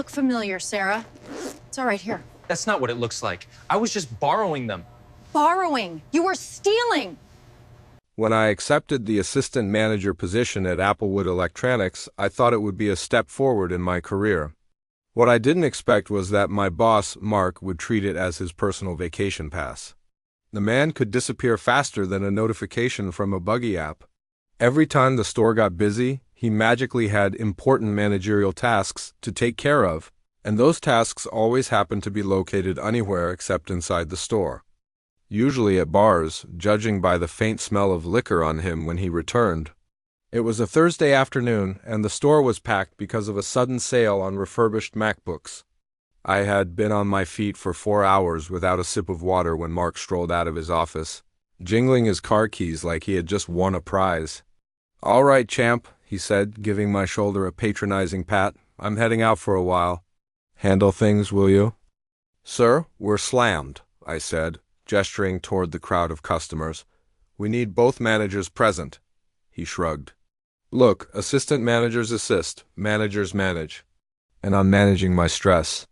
Look familiar, Sarah. It's all right here. That's not what it looks like. I was just borrowing them. Borrowing. You were stealing. When I accepted the assistant manager position at Applewood Electronics, I thought it would be a step forward in my career. What I didn't expect was that my boss, Mark, would treat it as his personal vacation pass. The man could disappear faster than a notification from a buggy app. Every time the store got busy, he magically had important managerial tasks to take care of, and those tasks always happened to be located anywhere except inside the store. Usually at bars, judging by the faint smell of liquor on him when he returned. It was a Thursday afternoon, and the store was packed because of a sudden sale on refurbished MacBooks. I had been on my feet for 4 hours without a sip of water when Mark strolled out of his office, jingling his car keys like he had just won a prize. "All right, champ," he said, giving my shoulder a patronizing pat. "I'm heading out for a while. Handle things, will you?" "Sir, we're slammed," I said, gesturing toward the crowd of customers. "We need both managers present." He shrugged. "Look, assistant managers assist, managers manage. And I'm managing my stress.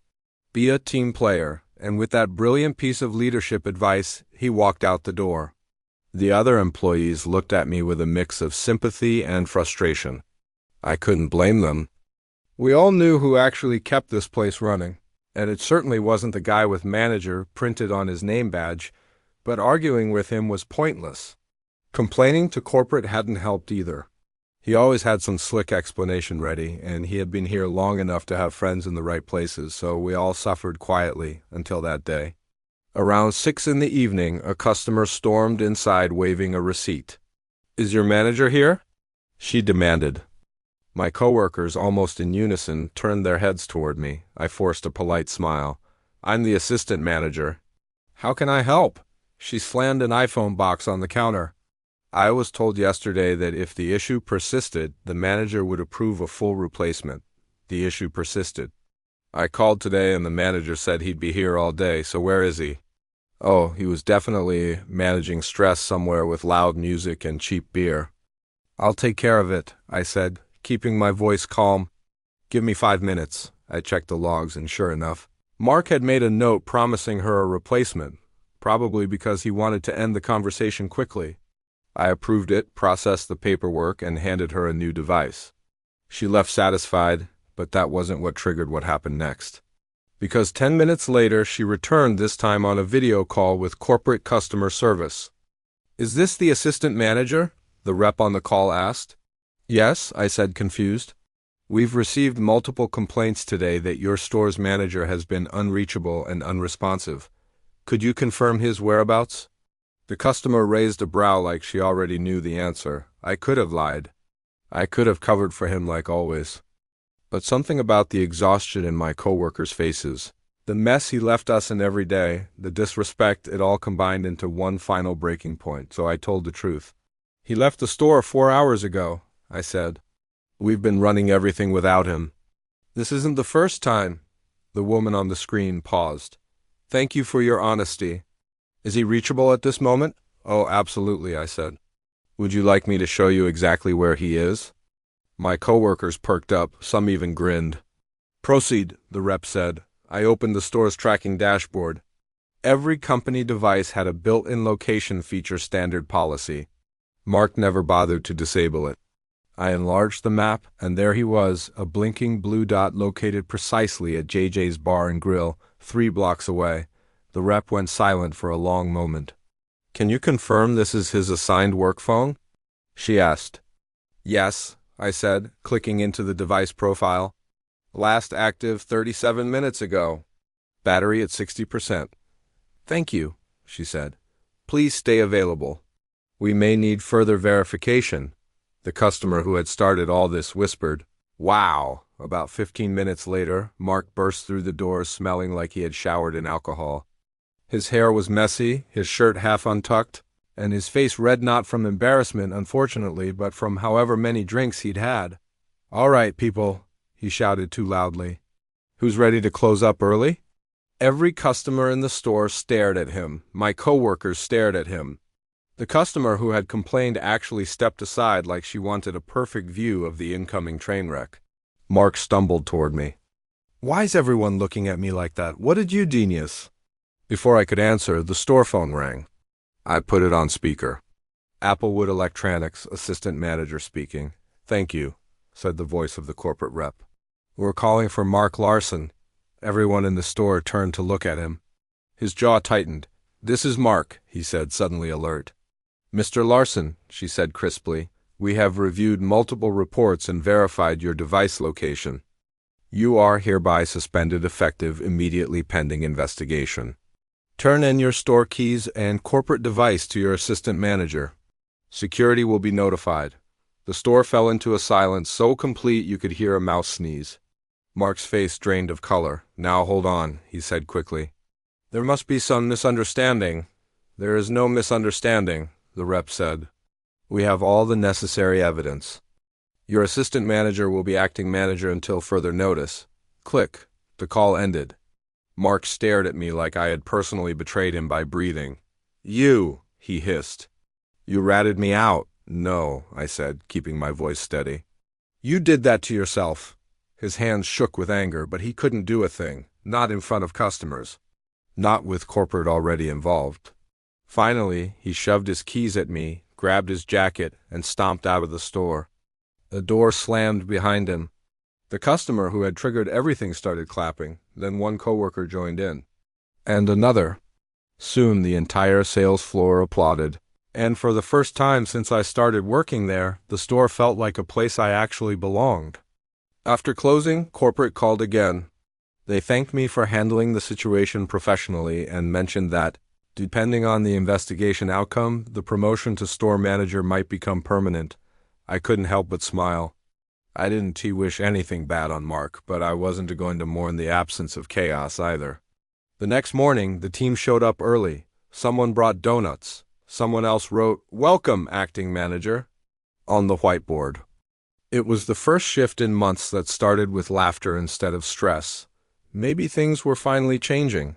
Be a team player," and with that brilliant piece of leadership advice, he walked out the door. The other employees looked at me with a mix of sympathy and frustration. I couldn't blame them. We all knew who actually kept this place running, and it certainly wasn't the guy with manager printed on his name badge, but arguing with him was pointless. Complaining to corporate hadn't helped either. He always had some slick explanation ready, and he had been here long enough to have friends in the right places, so we all suffered quietly until that day. Around 6 in the evening, a customer stormed inside waving a receipt. "Is your manager here?" she demanded. My coworkers, almost in unison, turned their heads toward me. I forced a polite smile. "I'm the assistant manager." "How can I help?" She slammed an iPhone box on the counter. I was told yesterday that if the issue persisted, the manager would approve a full replacement. The issue persisted. I called today and the manager said he'd be here all day, so where is he? Oh, he was definitely managing stress somewhere with loud music and cheap beer. "I'll take care of it," I said, keeping my voice calm. "Give me 5 minutes." I checked the logs, and sure enough, Mark had made a note promising her a replacement, probably because he wanted to end the conversation quickly. I approved it, processed the paperwork, and handed her a new device. She left satisfied, but that wasn't what triggered what happened next. Because 10 minutes later, she returned, this time on a video call with corporate customer service. "Is this the assistant manager?" the rep on the call asked. "Yes," I said, confused. "We've received multiple complaints today that your store's manager has been unreachable and unresponsive. Could you confirm his whereabouts?" The customer raised a brow like she already knew the answer. I could have lied. I could have covered for him like always. But something about the exhaustion in my coworkers' faces, the mess he left us in every day, the disrespect, it all combined into one final breaking point, so I told the truth. "He left the store 4 hours ago," I said. "We've been running everything without him." "This isn't the first time." The woman on the screen paused. "Thank you for your honesty. Is he reachable at this moment?" "Oh, absolutely," I said. "Would you like me to show you exactly where he is?" My coworkers perked up, some even grinned. "Proceed," the rep said. I opened the store's tracking dashboard. Every company device had a built-in location feature standard policy. Mark never bothered to disable it. I enlarged the map, and there he was, a blinking blue dot located precisely at JJ's Bar and Grill, 3 blocks away. The rep went silent for a long moment. "Can you confirm this is his assigned work phone?" she asked. "Yes," I said, clicking into the device profile. "Last active 37 minutes ago. Battery at 60%. "Thank you," she said. "Please stay available. We may need further verification." The customer who had started all this whispered, "Wow." About 15 minutes later, Mark burst through the door smelling like he had showered in alcohol. His hair was messy, his shirt half untucked, and his face red not from embarrassment, unfortunately, but from however many drinks he'd had. "All right, people," he shouted too loudly. "Who's ready to close up early?" Every customer in the store stared at him. My coworkers stared at him. The customer who had complained actually stepped aside like she wanted a perfect view of the incoming train wreck. Mark stumbled toward me. Why's everyone looking at me like that? What did you, genius? Before I could answer, the store phone rang. I put it on speaker. Applewood Electronics, assistant manager speaking. Thank you, said the voice of the corporate rep. We're calling for Mark Larson. Everyone in the store turned to look at him. His jaw tightened. This is Mark, he said, suddenly alert. Mr. Larson, she said crisply, we have reviewed multiple reports and verified your device location. You are hereby suspended effective immediately pending investigation. Turn in your store keys and corporate device to your assistant manager. Security will be notified. The store fell into a silence so complete you could hear a mouse sneeze. Mark's face drained of color. Now hold on, he said quickly. There must be some misunderstanding. There is no misunderstanding, the rep said. We have all the necessary evidence. Your assistant manager will be acting manager until further notice. Click. The call ended. Mark stared at me like I had personally betrayed him by breathing. You, he hissed. You ratted me out. No, I said, keeping my voice steady. You did that to yourself. His hands shook with anger, but he couldn't do a thing, not in front of customers, not with corporate already involved. Finally, he shoved his keys at me, grabbed his jacket, and stomped out of the store. The door slammed behind him. The customer who had triggered everything started clapping, then one coworker joined in. And another. Soon the entire sales floor applauded. And for the first time since I started working there, the store felt like a place I actually belonged. After closing, corporate called again. They thanked me for handling the situation professionally and mentioned that, depending on the investigation outcome, the promotion to store manager might become permanent. I couldn't help but smile. I didn't wish anything bad on Mark, but I wasn't going to mourn the absence of chaos either. The next morning, the team showed up early. Someone brought donuts. Someone else wrote, "Welcome, acting manager," on the whiteboard. It was the first shift in months that started with laughter instead of stress. Maybe things were finally changing.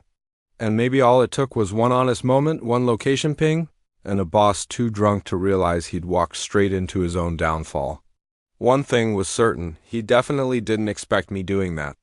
And maybe all it took was one honest moment, one location ping, and a boss too drunk to realize he'd walked straight into his own downfall. One thing was certain, he definitely didn't expect me doing that.